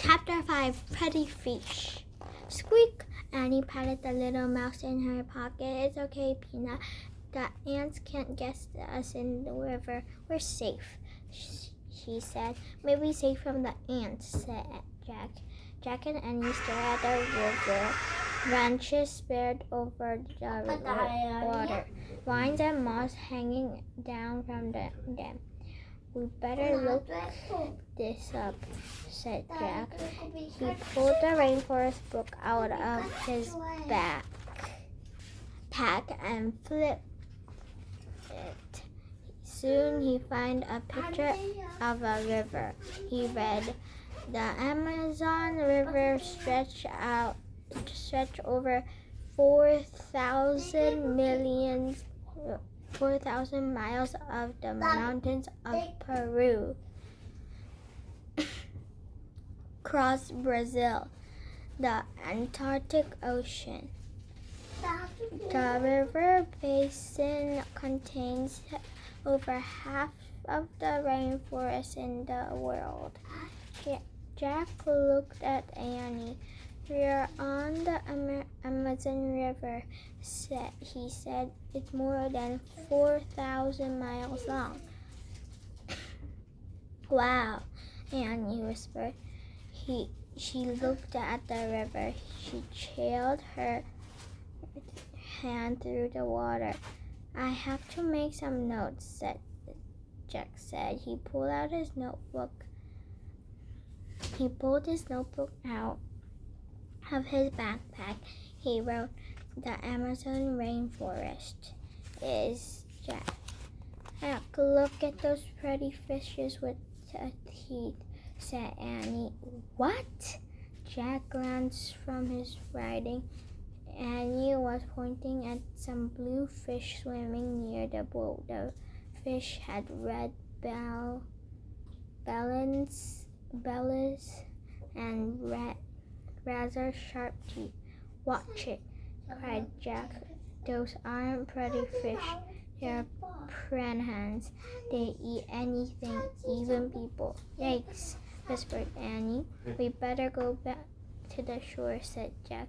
Chapter 5, Pretty Fish. Squeak! Annie patted the little mouse in her pocket. It's okay, Peanut. The ants can't get us in the river. We're safe, she said. Maybe safe from the ants, said Jack. Jack and Annie stared at the river. Branches spread over the water. Vines and moss hanging down from them. We better look this up, said Jack. He pulled the rainforest book out of his backpack and flipped it. Soon he found a picture of a river. He read, the Amazon River stretched over 4,000 miles of the mountains of Peru, across Brazil, the Antarctic Ocean. The river basin contains over half of the rainforest in the world. Jack looked at Annie. We're on the Amazon River, he said. It's more than 4,000 miles long. Wow, Annie whispered. She looked at the river. She trailed her hand through the water. I have to make some notes, Jack said. He pulled his notebook out of his backpack. He wrote, the Amazon rainforest is Jack. Look at those pretty fishes with teeth, said Annie. What? Jack glanced from his writing. Annie was pointing at some blue fish swimming near the boat. The fish had red bellies and rather sharp teeth. Watch it, cried Jack. Those aren't pretty fish. They're piranhas. They eat anything, even people. Yikes, whispered Annie. We better go back to the shore, said Jack,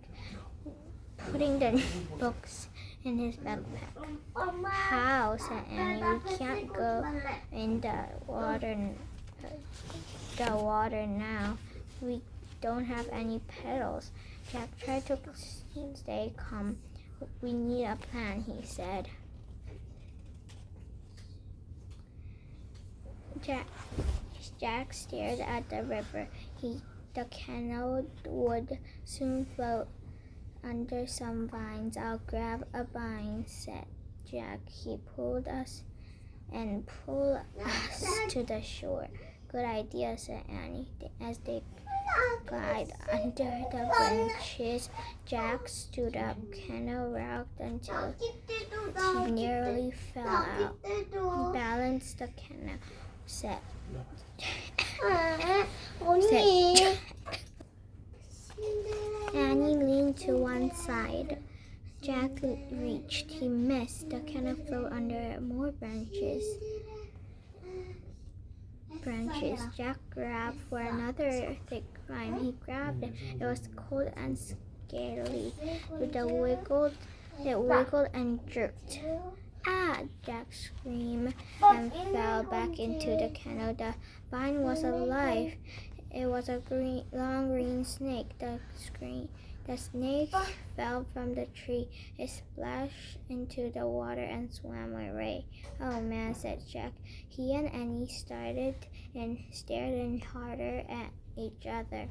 putting the books in his backpack. How, said Annie. We can't go in the water now. We don't have any pedals. Jack tried to stay calm. We need a plan, he said. Jack stared at the river. The canoe would soon float under some vines. I'll grab a vine, said Jack. He pulled us to the shore. Good idea, said Annie. As they glided under the branches, Jack stood up. Canoe rocked until he nearly fell out. He balanced the canoe, said Annie leaned to one side. Jack reached. He missed. The canoe flew under more branches. Jack grabbed for another thick vine. He grabbed it. It was cold and scaly. It wiggled and jerked. Ah! Jack screamed and fell back into the canoe. The vine was alive. It was a long green snake. The snake fell from the tree. It splashed into the water and swam away. Oh man, said Jack. He and Annie stared in harder at each other.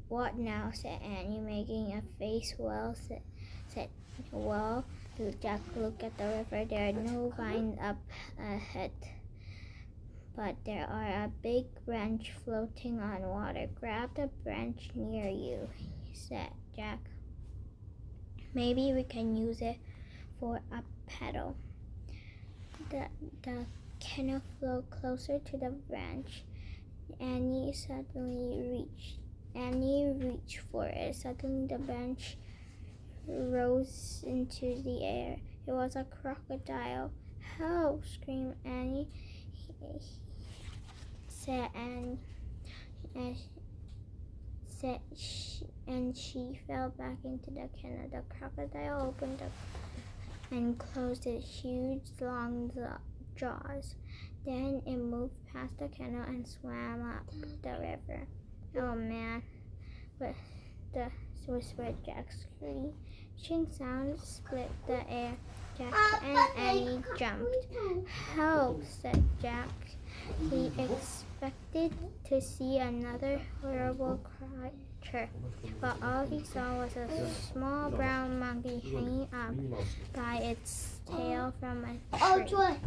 What now, said Annie, making a face. Well, Jack looked at the river. There are no vines up ahead, but there are a big branch floating on water. Grab the branch near you, said Jack. Maybe we can use it for a pedal. The canoe flew closer to the branch. Annie reached for it. Suddenly the branch rose into the air. It was a crocodile. Help! Screamed Annie. Said Annie. and she fell back into the kennel. The crocodile opened up and closed its huge, long jaws. Then it moved past the kennel and swam up the river. "Oh man," whispered Jack. Screeching sounds split the air. Jack and Annie jumped. "Help," said Jack. He expected to see another horrible creature, but all he saw was a small brown monkey hanging up by its tail from a tree.